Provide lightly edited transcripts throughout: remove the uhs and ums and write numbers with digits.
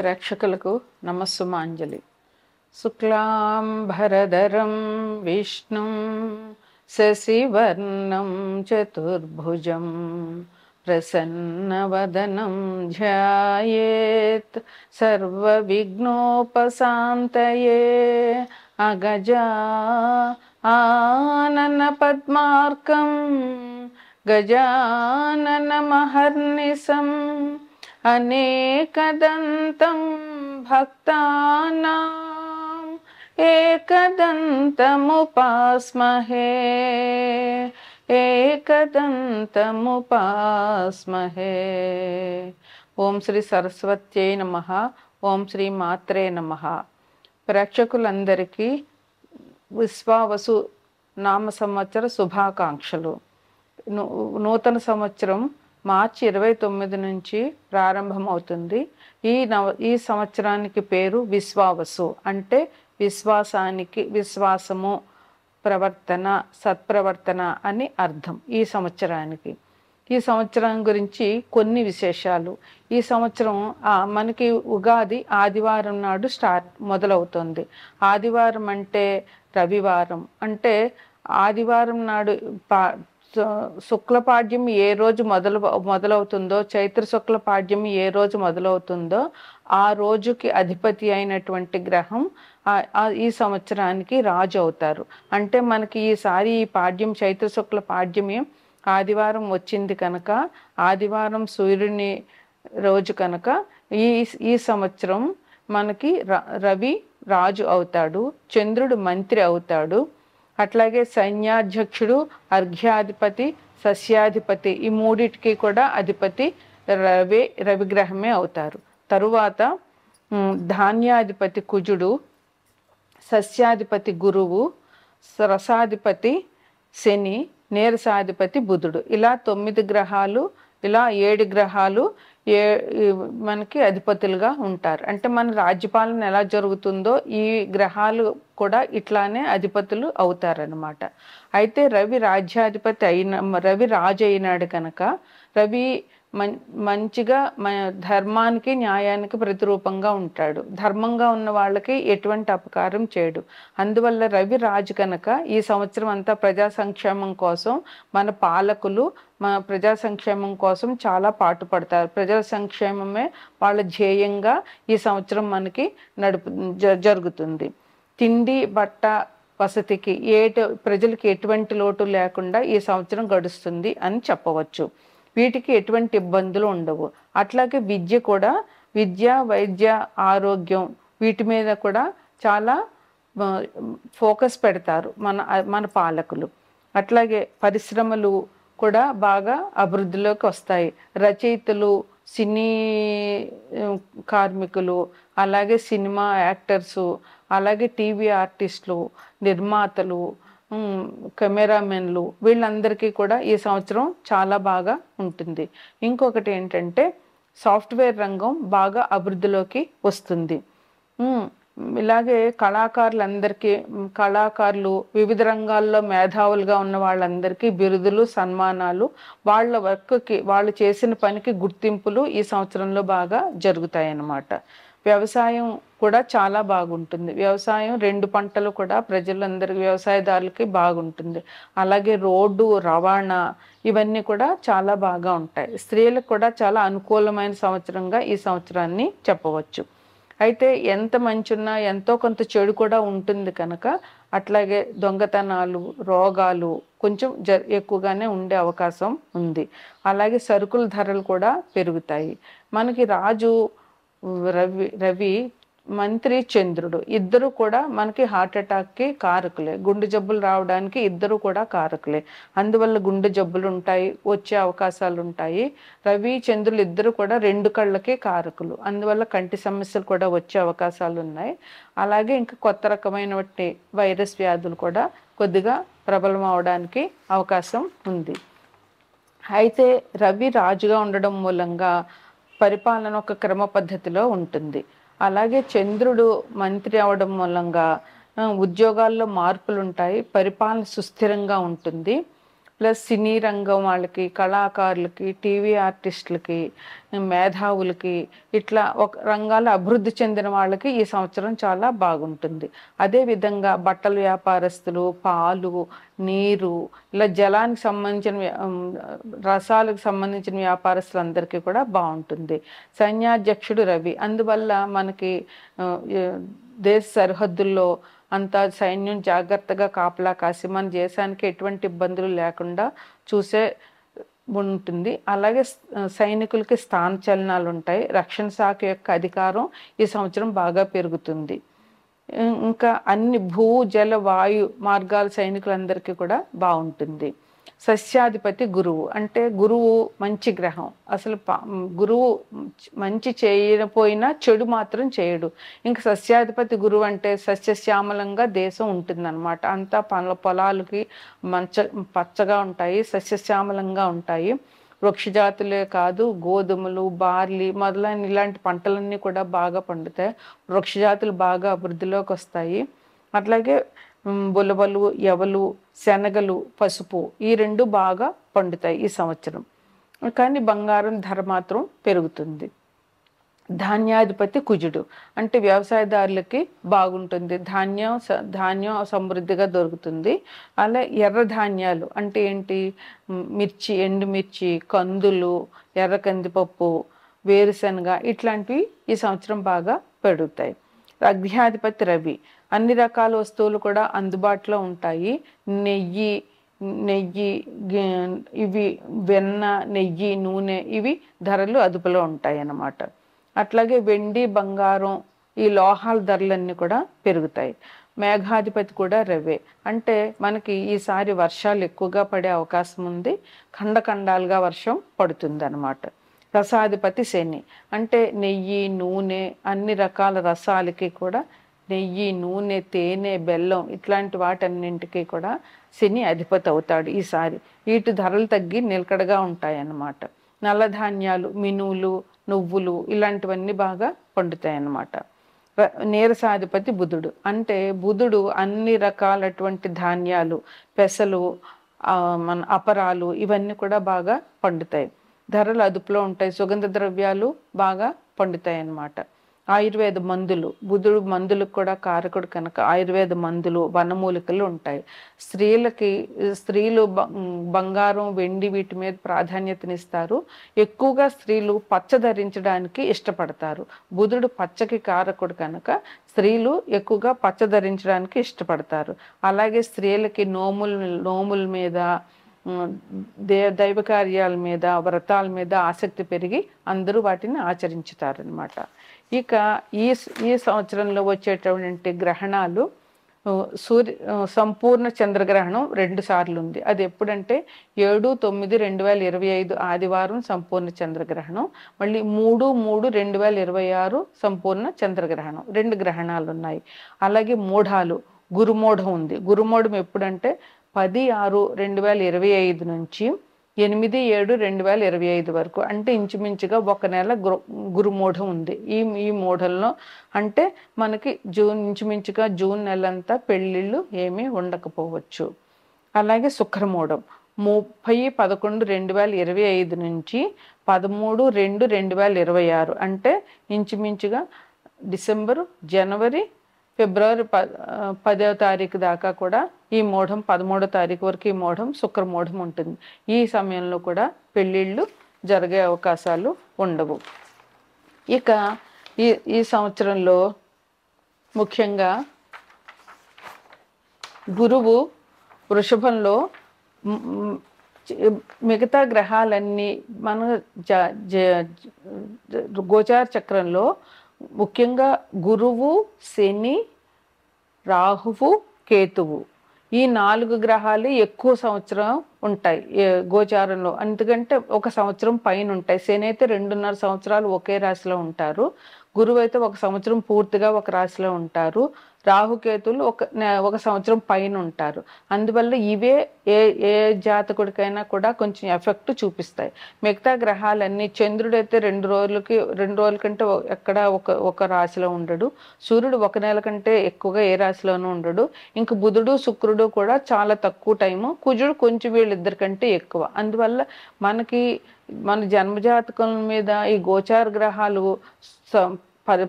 ప్రేక్షకులకు నమస్సుమాంజలి. శుక్లాంబరధరం విష్ణుం శశివర్ణం చతుర్భుజం ప్రసన్నవదనం ధ్యాయేత్ సర్వవిఘ్నోపశాంతయే. అగజా ఆనన పద్మార్కం గజాననమహర్నిశం అనేకదంతం భక్తానాం ఏకదంతముపాస్మహే ఏకదంతముపాస్మహే. ఓం శ్రీ సరస్వత్యై నమః. ఓం శ్రీ మాత్రే నమః. ప్రేక్షకులందరికీ విశ్వావసు నామ సంవత్సర శుభాకాంక్షలు. నూతన సంవత్సరం మార్చి 29 నుంచి ప్రారంభమవుతుంది. ఈ సంవత్సరానికి పేరు విశ్వావసు, అంటే విశ్వాసానికి విశ్వాసము, ప్రవర్తన, సత్ప్రవర్తన అని అర్థం. ఈ సంవత్సరం గురించి కొన్ని విశేషాలు. ఈ సంవత్సరం మనకి ఉగాది ఆదివారం నాడు మొదలవుతుంది. ఆదివారం అంటే రవివారం, అంటే ఆదివారం నాడు శుక్లపాడ్యం ఏ రోజు మొదలవుతుందో, చైత్ర శుక్లపాడ్యం ఏ రోజు మొదలవుతుందో ఆ రోజుకి అధిపతి అయినటువంటి గ్రహం ఈ సంవత్సరానికి రాజు అవుతారు. అంటే మనకి ఈసారి ఈ పాడ్యం చైత్ర శుక్ల పాడ్యమే ఆదివారం వచ్చింది కనుక, ఆదివారం సూర్యుని రోజు కనుక ఈ సంవత్సరం మనకి రవి రాజు అవుతాడు, చంద్రుడు మంత్రి అవుతాడు. అట్లాగే సైన్యాధ్యక్షుడు, అర్ఘ్యాధిపతి, సస్యాధిపతి, ఈ మూడిటికి కూడా అధిపతి రవిగ్రహమే అవుతారు. తరువాత ధాన్యాధిపతి కుజుడు, సస్యాధిపతి గురువు, రసాధిపతి శని, నీరసాధిపతి బుధుడు. ఇలా 9 గ్రహాలు, ఇలా 7 గ్రహాలు మనకి అధిపతులుగా ఉంటారు. అంటే మన రాజ్యపాలన ఎలా జరుగుతుందో ఈ గ్రహాలు కూడా ఇట్లానే అధిపతులు అవుతారనమాట. అయితే రవి రవి రాజు అయినాడు కనుక రవి మంచిగా ధర్మానికి న్యాయానికి ప్రతిరూపంగా ఉంటాడు. ధర్మంగా ఉన్న వాళ్ళకి ఎటువంటి అపకారం చేయడు. అందువల్ల రవి రాజు కనుక ఈ సంవత్సరం అంతా ప్రజా సంక్షేమం కోసం మన పాలకులు ప్రజా సంక్షేమం కోసం చాలా పాటుపడతారు. ప్రజా సంక్షేమమే వాళ్ళ ధ్యేయంగా ఈ సంవత్సరం మనకి జరుగుతుంది. తిండి, బట్ట, వసతికి ప్రజలకి ఎటువంటి లోటు లేకుండా ఈ సంవత్సరం గడుస్తుంది అని చెప్పవచ్చు. వీటికి ఎటువంటి ఇబ్బందులు ఉండవు. అట్లాగే విద్య, వైద్య, ఆరోగ్యం వీటి మీద కూడా చాలా ఫోకస్ పెడతారు మన పాలకులు. అట్లాగే పరిశ్రమలు కూడా బాగా అభివృద్ధిలోకి వస్తాయి. రచయితలు, సినీ కార్మికులు, అలాగే సినిమా యాక్టర్సు, అలాగే టీవీ ఆర్టిస్టులు, నిర్మాతలు, కెమెరామెన్లు, వీళ్ళందరికీ కూడా ఈ సంవత్సరం చాలా బాగా ఉంటుంది. ఇంకొకటి ఏంటంటే సాఫ్ట్వేర్ రంగం బాగా అభివృద్ధిలోకి వస్తుంది. ఇలాగే కళాకారులు, వివిధ రంగాల్లో మేధావులుగా ఉన్న వాళ్ళందరికీ బిరుదులు, సన్మానాలు, వాళ్ళ వర్క్కి, వాళ్ళు చేసిన పనికి గుర్తింపులు ఈ సంవత్సరంలో బాగా జరుగుతాయి అన్నమాట. వ్యవసాయం కూడా చాలా బాగుంటుంది. వ్యవసాయం 2 పంటలు కూడా ప్రజలందరికీ, వ్యవసాయదారులకి బాగుంటుంది. అలాగే రోడ్డు, రవాణా ఇవన్నీ కూడా చాలా బాగా ఉంటాయి. స్త్రీలకు కూడా చాలా అనుకూలమైన సంవత్సరంగా ఈ సంవత్సరాన్ని చెప్పవచ్చు. అయితే ఎంత మంచి ఉన్నా ఎంతో కొంత చెడు కూడా ఉంటుంది కనుక, అట్లాగే దొంగతనాలు, రోగాలు కొంచెం ఎక్కువగానే ఉండే అవకాశం ఉంది. అలాగే సరుకుల ధరలు కూడా పెరుగుతాయి. మనకి రాజు రవి, మంత్రి చంద్రుడు, ఇద్దరు కూడా మనకి హార్ట్ అటాక్కి కారకులే. గుండె జబ్బులు రావడానికి ఇద్దరు కూడా కారకులే. అందువల్ల గుండె జబ్బులు ఉంటాయి, వచ్చే అవకాశాలు ఉంటాయి. రవి, చంద్రులు ఇద్దరు కూడా 2 కళ్ళకి కారకులు. అందువల్ల కంటి సమస్యలు కూడా వచ్చే అవకాశాలు ఉన్నాయి. అలాగే ఇంకా కొత్త రకమైన వైరస్ వ్యాధులు కూడా కొద్దిగా ప్రబలం అవడానికి అవకాశం ఉంది. అయితే రవి రాజుగా ఉండడం మూలంగా పరిపాలన ఒక క్రమ పద్ధతిలో ఉంటుంది. అలాగే చంద్రుడు మంత్రి అవడం మూలంగా ఉద్యోగాల్లో మార్పులు ఉంటాయి, పరిపాలన సుస్థిరంగా ఉంటుంది. ప్లస్ సినీ రంగం వాళ్ళకి, కళాకారులకి, టీవీ ఆర్టిస్టులకి, మేధావులకి, ఇట్లా ఒక రంగాల అభివృద్ధి చెందిన వాళ్ళకి ఈ సంవత్సరం చాలా బాగుంటుంది. అదేవిధంగా బట్టల వ్యాపారస్తులు, పాలు, నీరు, ఇలా జలానికి సంబంధించిన రసాలకు సంబంధించిన వ్యాపారస్తులందరికీ కూడా బాగుంటుంది. సైన్యాధ్యక్షుడు రవి, అందువల్ల మనకి దేశ సరిహద్దుల్లో అంతా సైన్యం జాగ్రత్తగా కాపలా కాసి మన దేశానికి ఎటువంటి ఇబ్బందులు లేకుండా చూసే ఉంటుంది. అలాగే సైనికులకి స్థానచలనాలు ఉంటాయి. రక్షణ శాఖ యొక్క అధికారం ఈ సంవత్సరం బాగా పెరుగుతుంది. ఇంకా అన్ని భూ, జల, వాయు మార్గాల సైనికులందరికీ కూడా బాగుంటుంది. సస్యాధిపతి గురువు, అంటే గురువు మంచి గ్రహం. అసలు గురువు మంచి చేయకపోయినా చెడు మాత్రం చేయడు. ఇంకా సస్యాధిపతి గురువు అంటే సస్యశ్యామలంగా దేశం ఉంటుందన్నమాట. అంతా పొలాలకి పచ్చగా ఉంటాయి, సస్యశ్యామలంగా ఉంటాయి. వృక్షజాతులే కాదు, గోధుమలు, బార్లీ మొదలైన ఇలాంటి పంటలన్నీ కూడా బాగా పండుతాయి. వృక్షజాతులు బాగా అభివృద్ధిలోకి వస్తాయి. అట్లాగే బులవలు, యవలు, శనగలు, పసుపు ఈ రెండు బాగా పండుతాయి ఈ సంవత్సరం. కానీ బంగారం ధర మాత్రం పెరుగుతుంది. ధాన్యాధిపతి కుజుడు, అంటే వ్యవసాయదారులకి బాగుంటుంది. ధాన్యం సమృద్ధిగా దొరుకుతుంది. అలా ఎర్ర ధాన్యాలు అంటే ఏంటి, మిర్చి, ఎండుమిర్చి, కందులు, ఎర్ర కందిపప్పు, వేరుశనగ ఇట్లాంటివి ఈ సంవత్సరం బాగా పెరుగుతాయి. అగ్నియాధిపతి రవి, అన్ని రకాల వస్తువులు కూడా అందుబాటులో ఉంటాయి. నెయ్యి, ఇవి వెన్న, నెయ్యి, నూనె ఇవి ధరలు అదుపులో ఉంటాయి అన్నమాట. అట్లాగే వెండి, బంగారం ఈ లోహాల ధరలన్నీ కూడా పెరుగుతాయి. మేఘాధిపతి కూడా రవే, అంటే మనకి ఈసారి వర్షాలు ఎక్కువగా పడే అవకాశం ఉంది. ఖండాలుగా వర్షం పడుతుంది అన్నమాట. రసాధిపతి శని, అంటే నెయ్యి, నూనె అన్ని రకాల రసాలకి కూడా నెయ్యి, నూనె, తేనె, బెల్లం ఇట్లాంటి వాటన్నింటికి కూడా శని అధిపతి అవుతాడు ఈసారి. వీటి ధరలు తగ్గి నిలకడగా ఉంటాయి అన్నమాట. నల్లధాన్యాలు, మినువులు, నువ్వులు ఇలాంటివన్నీ బాగా పండుతాయి అన్నమాట. నీరసాధిపతి బుధుడు, అంటే బుధుడు అన్ని రకాలటువంటి ధాన్యాలు, పెసలు, మన అపరాలు ఇవన్నీ కూడా బాగా పండుతాయి. ధరలు అదుపులో ఉంటాయి. సుగంధ ద్రవ్యాలు బాగా పండుతాయి అన్నమాట. ఆయుర్వేద మందులు, బుధుడు మందులకు కూడా కారకుడు కనుక ఆయుర్వేద మందులు, వనమూలికలు ఉంటాయి. స్త్రీలు బంగారం, వెండి వీటి మీద ప్రాధాన్యతనిస్తారు. ఎక్కువగా స్త్రీలు పచ్చ ధరించడానికి ఇష్టపడతారు. బుధుడు పచ్చకి కారకుడు కనుక స్త్రీలు ఎక్కువగా పచ్చ ధరించడానికి ఇష్టపడతారు. అలాగే స్త్రీలకి నోముల మీద, దైవ కార్యాల మీద, వ్రతాల మీద ఆసక్తి పెరిగి అందరూ వాటిని ఆచరించుతారనమాట. ఇక ఈ సంవత్సరంలో వచ్చేటటువంటి గ్రహణాలు, సంపూర్ణ చంద్రగ్రహణం 2 సార్లు ఉంది. అది ఎప్పుడంటే 7/9/2025 ఆదివారం సంపూర్ణ చంద్రగ్రహణం, మళ్ళీ 3/3/2026 సంపూర్ణ చంద్రగ్రహణం. 2 గ్రహణాలు ఉన్నాయి. అలాగే మూఢాలు, గురుమూఢం ఉంది. గురుమూఢం ఎప్పుడంటే 10/6/2025 నుంచి 8/7/2025 వరకు, అంటే ఇంచుమించుగా 1 నెల గురుమూఢం ఉంది. ఈ మూఢంలో అంటే మనకి ఇంచుమించుగా జూన్ నెలంతా పెళ్ళిళ్ళు ఏమీ ఉండకపోవచ్చు. అలాగే శుక్రమూఢం 30/11/2025 నుంచి 13/2/2026, అంటే ఇంచుమించుగా డిసెంబరు, జనవరి, ఫిబ్రవరి 10వ తారీఖు దాకా కూడా ఈ మూఢం, 13వ తారీఖు వరకు ఈ మూఢం, శుక్రమూఢం ఉంటుంది. ఈ సమయంలో కూడా పెళ్ళిళ్ళు జరిగే అవకాశాలు ఉండవు. ఇక ఈ సంవత్సరంలో ముఖ్యంగా గురువు వృషభంలో, మిగతా గ్రహాలన్నీ మన గోచార చక్రంలో ముఖ్యంగా గురువు, శని, రాహువు, కేతువు ఈ 4 గ్రహాలు ఎక్కువ సంవత్సరం ఉంటాయి గోచారంలో. ఎందుకంటే 1 సంవత్సరం పైన ఉంటాయి. శని అయితే 2.5 సంవత్సరాలు ఒకే రాశిలో ఉంటారు. గురువు అయితే 1 సంవత్సరం పూర్తిగా ఒక రాశిలో ఉంటారు. రాహుకేతువులు ఒక సంవత్సరం పైన ఉంటారు. అందువల్ల ఇవే ఏ ఏ జాతకుడికైనా కూడా కొంచెం ఎఫెక్ట్ చూపిస్తాయి. మిగతా గ్రహాలన్నీ చంద్రుడైతే 2 రోజుల కంటే ఎక్కడ ఒక రాశిలో ఉండడు. సూర్యుడు 1 నెల కంటే ఎక్కువగా ఏ రాశిలోనూ ఉండడు. ఇంక బుధుడు శుక్రుడు కూడా చాలా తక్కువ టైము, కుజుడు కొంచెం వీళ్ళిద్దరి కంటే ఎక్కువ. అందువల్ల మన జన్మజాతకం మీద ఈ గోచార గ్రహాలు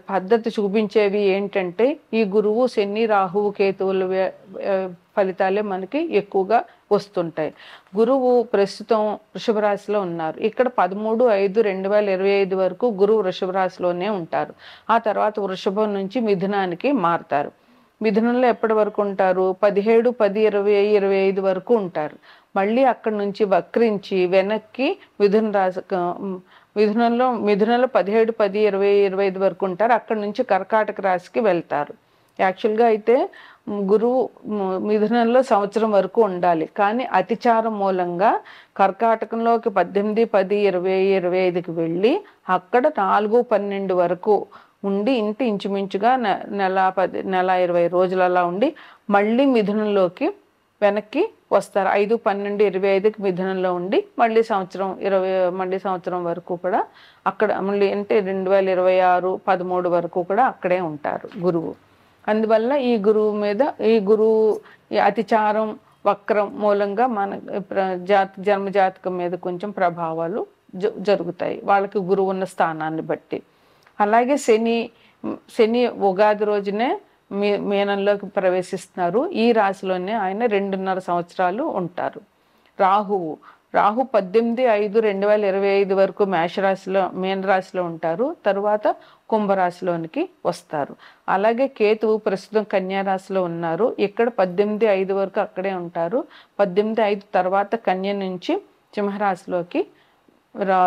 పద్ధతి చూపించేవి ఏంటంటే ఈ గురువు శని రాహువు కేతువుల ఫలితాలే మనకి ఎక్కువగా వస్తుంటాయి. గురువు ప్రస్తుతం వృషభ రాశిలో ఉన్నారు. ఇక్కడ 13/5/2025 వరకు గురువు వృషభ రాశిలోనే ఉంటారు. ఆ తర్వాత వృషభం నుంచి మిథునానికి మారుతారు. మిథునంలో ఎప్పటి వరకు ఉంటారు? 17/10/2025 వరకు ఉంటారు. మళ్ళీ అక్కడి నుంచి వక్రించి వెనక్కి మిథునంలో 17/10/2025 వరకు ఉంటారు. అక్కడి నుంచి కర్కాటక రాశికి వెళ్తారు. యాక్చువల్గా అయితే గురువు మిథునంలో సంవత్సరం వరకు ఉండాలి, కానీ అతిచారం మూలంగా కర్కాటకంలోకి 18/10/2025కి వెళ్ళి అక్కడ 4/12 వరకు ఉండి ఇంచుమించుగా నెల 20 రోజులు అలా ఉండి మళ్ళీ మిథునంలోకి వెనక్కి వస్తారు. 5/12/25కి మిథునంలో ఉండి మళ్ళీ సంవత్సరం వరకు కూడా అక్కడ మళ్ళీ అంటే 2026 13 వరకు కూడా అక్కడే ఉంటారు గురువు. అందువల్ల ఈ గురువు అతిచారం వక్రం మూలంగా మన జన్మజాతకం మీద కొంచెం ప్రభావాలు జరుగుతాయి వాళ్ళకి గురువు ఉన్న స్థానాన్ని బట్టి. అలాగే శని ఉగాది రోజునే మీనంలోకి ప్రవేశిస్తున్నారు. ఈ రాశిలోనే ఆయన 2.5 సంవత్సరాలు ఉంటారు. రాహు 18/5/2025 వరకు మీనరాశిలో ఉంటారు. తరువాత కుంభరాశిలోనికి వస్తారు. అలాగే కేతువు ప్రస్తుతం కన్యా రాశిలో ఉన్నారు. ఇక్కడ 18/5 వరకు అక్కడే ఉంటారు. 18/5 తర్వాత కన్య నుంచి సింహరాశిలోకి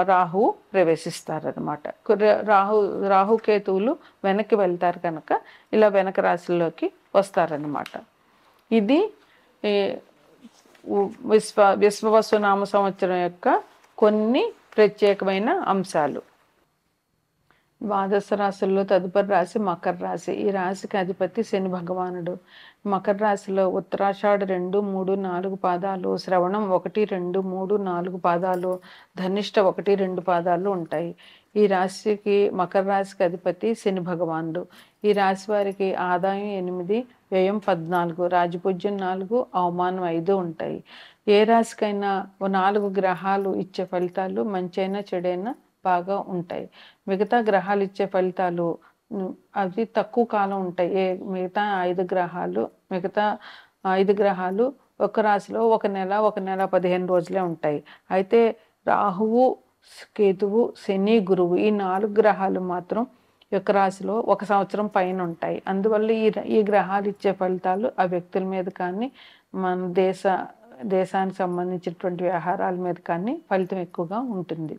రాహువు ప్రవేశిస్తారనమాట. రాహుకేతువులు వెనక్కి వెళ్తారు కనుక ఇలా వెనక రాశుల్లోకి వస్తారనమాట. ఇది విశ్వవసు నామ సంవత్సరం యొక్క కొన్ని ప్రత్యేకమైన అంశాలు. ద్వాదశ రాశుల్లో తదుపరి రాశి మకర రాశి. ఈ రాశికి అధిపతి శని భగవానుడు. మకర రాశిలో ఉత్తరాషాఢ 2, 3, 4 పాదాలు, శ్రవణం 1, 2, 3, 4 పాదాలు, ధనిష్ట 1, 2 పాదాలు ఉంటాయి. ఈ రాశికి మకర రాశికి అధిపతి శని భగవానుడు. ఈ రాశి వారికి ఆదాయం 8, వ్యయం 14, రాజపూజ్యం 4, అవమానం 5 ఉంటాయి. ఏ రాశికైనా 4 గ్రహాలు ఇచ్చే ఫలితాలు మంచైనా చెడైనా బాగా ఉంటాయి. మిగతా గ్రహాలు ఇచ్చే ఫలితాలు అవి తక్కువ కాలం ఉంటాయి. మిగతా 5 గ్రహాలు ఒక రాశిలో 1 నెల 15 రోజులే ఉంటాయి. అయితే రాహువు, కేతువు, శని, గురువు ఈ 4 గ్రహాలు మాత్రం యొక్క రాశిలో 1 సంవత్సరం పైన ఉంటాయి. అందువల్ల ఈ గ్రహాలు ఇచ్చే ఫలితాలు ఆ వ్యక్తుల మీద కానీ మన దేశానికి సంబంధించినటువంటి వ్యవహారాల మీద కానీ ఫలితం ఎక్కువగా ఉంటుంది.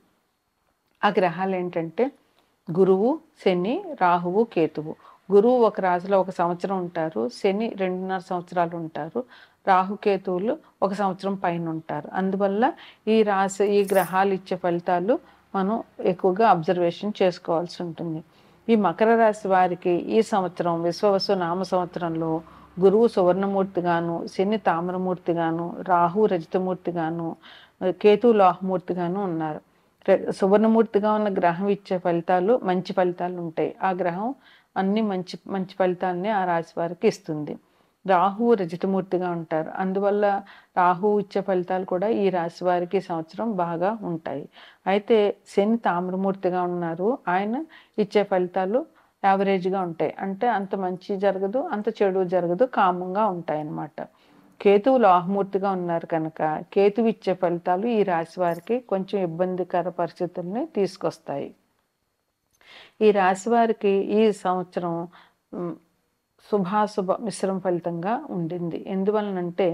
ఆ గ్రహాలు ఏంటంటే గురువు, శని, రాహువు, కేతువు. గురువు ఒక రాశిలో 1 సంవత్సరం ఉంటారు. శని 2.5 సంవత్సరాలు ఉంటారు. రాహుకేతువులు 1 సంవత్సరం పైన ఉంటారు. అందువల్ల ఈ గ్రహాలు ఇచ్చే ఫలితాలు మనం ఎక్కువగా అబ్జర్వేషన్ చేసుకోవాల్సి ఉంటుంది. ఈ మకర రాశి వారికి ఈ సంవత్సరం విశ్వవసు నామ సంవత్సరంలో గురువు సువర్ణమూర్తిగాను, శని తామ్రమూర్తిగాను, రాహు రజతమూర్తిగాను, కేతు లోహమూర్తిగాను ఉన్నారు. సువర్ణమూర్తిగా ఉన్న గ్రహం ఇచ్చే ఫలితాలు మంచి ఫలితాలు ఉంటాయి. ఆ గ్రహం అన్ని మంచి ఫలితాలని ఆ రాశి వారికి ఇస్తుంది. రాహువు రజతమూర్తిగా ఉంటారు. అందువల్ల రాహువు ఇచ్చే ఫలితాలు కూడా ఈ రాశి వారికి సంవత్సరం బాగా ఉంటాయి. అయితే శని తామ్రమూర్తిగా ఉన్నారు. ఆయన ఇచ్చే ఫలితాలు యావరేజ్గా ఉంటాయి. అంటే అంత మంచి జరగదు, అంత చెడు జరగదు, కామంగా ఉంటాయి అన్నమాట. కేతువు లోహమూర్తిగా ఉన్నారు కనుక కేతువు ఇచ్చే ఫలితాలు ఈ రాశి వారికి కొంచెం ఇబ్బందికర పరిస్థితుల్ని తీసుకొస్తాయి. ఈ రాశి వారికి ఈ సంవత్సరం శుభాశుభ మిశ్రమ ఫలితంగా ఉండింది. ఎందువలనంటే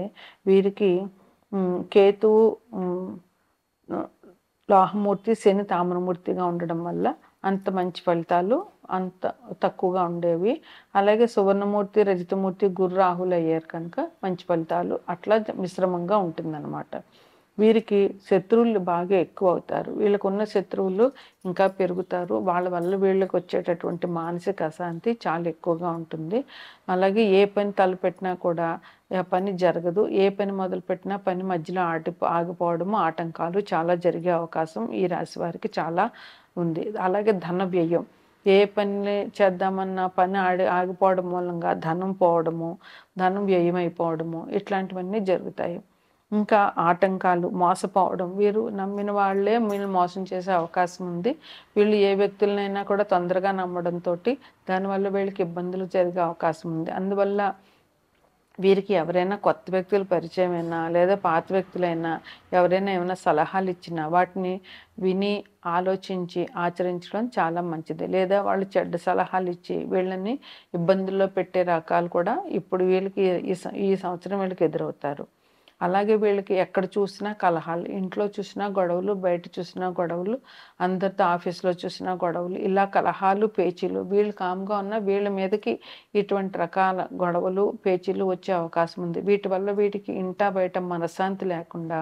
వీరికి కేతువు లోహమూర్తి, శని తామ్రమూర్తిగా ఉండడం వల్ల అంత మంచి ఫలితాలు అంత తక్కువగా ఉండేవి. అలాగే సువర్ణమూర్తి, రజతమూర్తి, గురు రాహులు అయ్యారు కనుక మంచి ఫలితాలు అట్లా మిశ్రమంగా ఉంటుందన్నమాట. వీరికి శత్రువులు బాగా ఎక్కువ అవుతారు. వీళ్ళకున్న శత్రువులు ఇంకా పెరుగుతారు. వాళ్ళ వల్ల వీళ్ళకి వచ్చేటటువంటి మానసిక అశాంతి చాలా ఎక్కువగా ఉంటుంది. అలాగే ఏ పని తలపెట్టినా కూడా ఆ పని జరగదు. ఏ పని మొదలుపెట్టినా పని మధ్యలో ఆగిపోవడము, ఆటంకాలు చాలా జరిగే అవకాశం ఈ రాశి వారికి చాలా ఉంది. అలాగే ధన వ్యయం. ఏ పని చేద్దామన్నా పని ఆగిపోవడం మూలంగా ధనం పోవడము, ధనం వ్యయమైపోవడము ఇట్లాంటివన్నీ జరుగుతాయి. ఇంకా ఆటంకాలు, మోసపోవడం. వీరు నమ్మిన వాళ్ళే వీళ్ళని మోసం చేసే అవకాశం ఉంది. వీళ్ళు ఏ వ్యక్తులనైనా కూడా తొందరగా నమ్మడంతోటి దానివల్ల వీళ్ళకి ఇబ్బందులు జరిగే అవకాశం ఉంది. అందువల్ల వీరికి ఎవరైనా కొత్త వ్యక్తులు పరిచయమైనా లేదా పాత వ్యక్తులైనా ఎవరైనా ఏమైనా సలహాలు ఇచ్చినా వాటిని విని ఆలోచించి ఆచరించడం చాలా మంచిది. లేదా వాళ్ళు చెడ్డ సలహాలు ఇచ్చి వీళ్ళని ఇబ్బందుల్లో పెట్టే రకాలు కూడా ఇప్పుడు వీళ్ళకి ఈ సంవత్సరం వీళ్ళకి ఎదురవుతారు. అలాగే వీళ్ళకి ఎక్కడ చూసినా కలహాలు, ఇంట్లో చూసినా గొడవలు, బయట చూసినా గొడవలు, అందరితో ఆఫీస్లో చూసినా గొడవలు, ఇలా కలహాలు, పేచీలు. వీళ్ళు కామ్గా ఉన్న వీళ్ళ మీదకి ఇటువంటి రకాల గొడవలు, పేచీలు వచ్చే అవకాశం ఉంది. వీటి వల్ల వీటికి ఇంటా బయట మనశ్శాంతి లేకుండా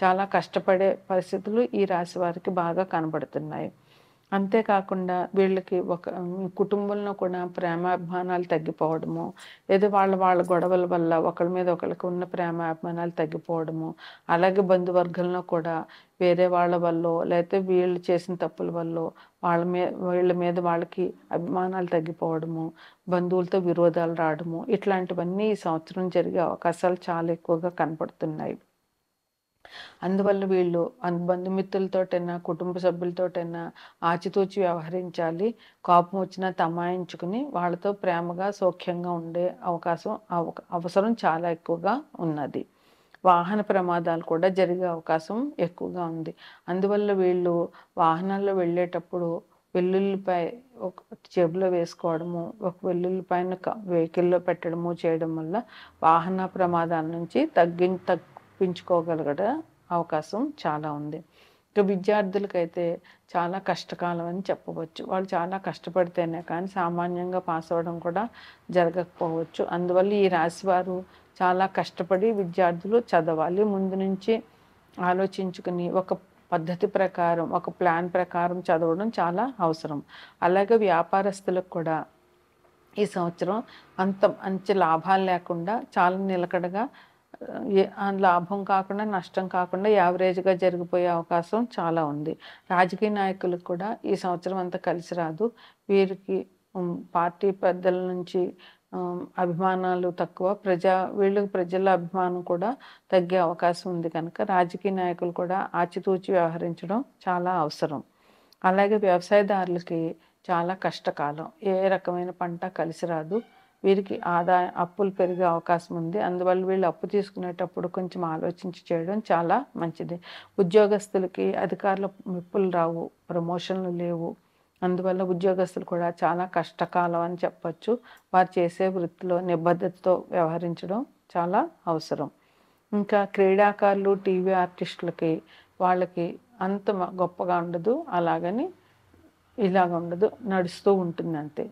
చాలా కష్టపడే పరిస్థితులు ఈ రాశి వారికి బాగా కనబడుతున్నాయి. అంతేకాకుండా వీళ్ళకి కుటుంబంలో కూడా ప్రేమాభిమానాలు తగ్గిపోవడము, ఏదో వాళ్ళ గొడవల వల్ల ఒకళ్ళ మీద ఒకళ్ళకి ఉన్న ప్రేమాభిమానాలు తగ్గిపోవడము, అలాగే బంధువర్గంలో కూడా వేరే వాళ్ళ వల్లో లేకపోతే వీళ్ళు చేసిన తప్పుల వల్లో వీళ్ళ మీద వాళ్ళకి అభిమానాలు తగ్గిపోవడము, బంధువులతో విరోధాలు రావడము ఇట్లాంటివన్నీ ఈ సంవత్సరం జరిగే అవకాశాలు చాలా ఎక్కువగా కనపడుతున్నాయి. అందువల్ల వీళ్ళు బంధుమిత్రులతోటైనా, కుటుంబ సభ్యులతోటైనా ఆచితూచి వ్యవహరించాలి. కోపం వచ్చినా తమాయించుకుని వాళ్ళతో ప్రేమగా, సౌఖ్యంగా ఉండే అవసరం చాలా ఎక్కువగా ఉన్నది. వాహన ప్రమాదాలు కూడా జరిగే అవకాశం ఎక్కువగా ఉంది. అందువల్ల వీళ్ళు వాహనాల్లో వెళ్ళేటప్పుడు వెల్లుల్లిపాయ ఒక జేబులో వేసుకోవడము, ఒక వెల్లుల్లిపాయను వెహికల్లో పెట్టడము చేయడం వల్ల వాహన ప్రమాదాల నుంచి తప్పించుకోగలగడం అవకాశం చాలా ఉంది. ఇక విద్యార్థులకైతే చాలా కష్టకాలం అని చెప్పవచ్చు. వాళ్ళు చాలా కష్టపడితేనే కానీ సామాన్యంగా పాస్ అవ్వడం కూడా జరగకపోవచ్చు. అందువల్ల ఈ రాశి వారు చాలా కష్టపడి విద్యార్థులు చదవాలి. ముందు నుంచి ఆలోచించుకుని ఒక పద్ధతి ప్రకారం, ఒక ప్లాన్ ప్రకారం చదవడం చాలా అవసరం. అలాగే వ్యాపారస్తులకు కూడా ఈ సంవత్సరం మంచి లాభాలు లేకుండా చాలా నిలకడగా లాభం కాకుండా నష్టం కాకుండా యావరేజ్గా జరిగిపోయే అవకాశం చాలా ఉంది. రాజకీయ నాయకులకు కూడా ఈ సంవత్సరం అంతా కలిసి రాదు. వీరికి పార్టీ పెద్దల నుంచి అభిమానాలు తక్కువ, వీళ్ళకి ప్రజల అభిమానం కూడా తగ్గే అవకాశం ఉంది కనుక రాజకీయ నాయకులు కూడా ఆచితూచి వ్యవహరించడం చాలా అవసరం. అలాగే వ్యవసాయదారులకి చాలా కష్టకాలం. ఏ రకమైన పంట కలిసి రాదు. వీరికి అప్పులు పెరిగే అవకాశం ఉంది. అందువల్ల వీళ్ళు అప్పు తీసుకునేటప్పుడు కొంచెం ఆలోచించి చేయడం చాలా మంచిది. ఉద్యోగస్తులకి అధికారుల మెప్పులు రావు, ప్రమోషన్లు లేవు. అందువల్ల ఉద్యోగస్తులు కూడా చాలా కష్టకాలం అని చెప్పచ్చు. వారు చేసే వృత్తిలో నిబద్ధతతో వ్యవహరించడం చాలా అవసరం. ఇంకా క్రీడాకారులు, టీవీ ఆర్టిస్టులకి వాళ్ళకి అంత గొప్పగా ఉండదు, అలాగని ఇలాగ ఉండదు, నడుస్తూ ఉంటుంది అంతే.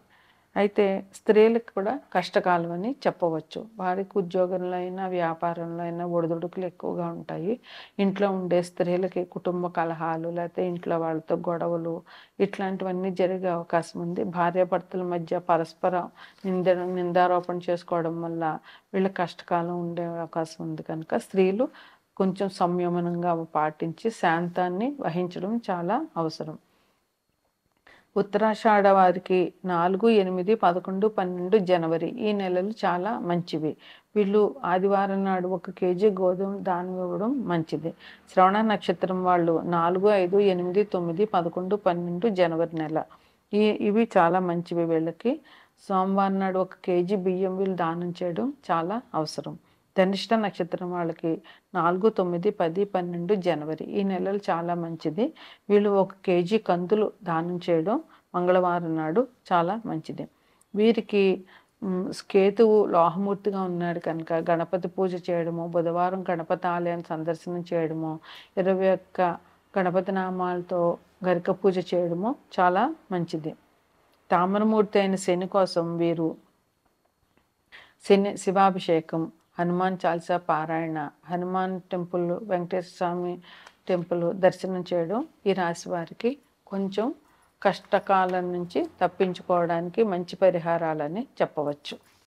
అయితే స్త్రీలకు కూడా కష్టకాలం అని చెప్పవచ్చు. వారికి ఉద్యోగంలో అయినా వ్యాపారంలో అయినా ఒడిదుడుకులు ఎక్కువగా ఉంటాయి. ఇంట్లో ఉండే స్త్రీలకి కుటుంబ కలహాలు లేకపోతే ఇంట్లో వాళ్ళతో గొడవలు ఇట్లాంటివన్నీ జరిగే అవకాశం ఉంది. భార్యాభర్తల మధ్య పరస్పర నిందారోపణ చేసుకోవడం వల్ల వీళ్ళ కష్టకాలం ఉండే అవకాశం ఉంది కనుక స్త్రీలు కొంచెం సంయమనంగా పాటించి శాంతాన్ని వహించడం చాలా అవసరం. ఉత్తరాషాఢ వారికి 4, 8, 11, 12 జనవరి ఈ నెలలు చాలా మంచివి. వీళ్ళు ఆదివారం నాడు 1 కేజీ గోధుమ దానం ఇవ్వడం మంచిది. శ్రవణ నక్షత్రం వాళ్ళు 4, 5, 8, 9, 11, 12 జనవరి నెల ఇవి చాలా మంచివి. వీళ్ళకి సోమవారం నాడు 1 కేజీ బియ్యం వీళ్ళు దానం చేయడం చాలా అవసరం. ధనిష్ట నక్షత్రం వాళ్ళకి 4, 9, 10, 12 జనవరి ఈ నెలలు చాలా మంచిది. వీళ్ళు 1 కేజీ కందులు దానం చేయడం మంగళవారం నాడు చాలా మంచిది. వీరికి కేతువు లోహమూర్తిగా ఉన్నాడు కనుక గణపతి పూజ చేయడము, బుధవారం గణపతి ఆలయాన్ని సందర్శనం చేయడము, 21 గణపతి నామాలతో గరిక పూజ చేయడము చాలా మంచిది. తామరమూర్తి అయిన శని కోసం వీరు శివాభిషేకం, హనుమాన్ చాలీసా పారాయణ, హనుమాన్ టెంపుల్, వెంకటేశ్వర స్వామి టెంపుల్ దర్శనం చేయడం ఈ రాశి వారికి కొంచెం కష్టకాలం నుంచి తప్పించుకోవడానికి మంచి పరిహారాలని చెప్పవచ్చు.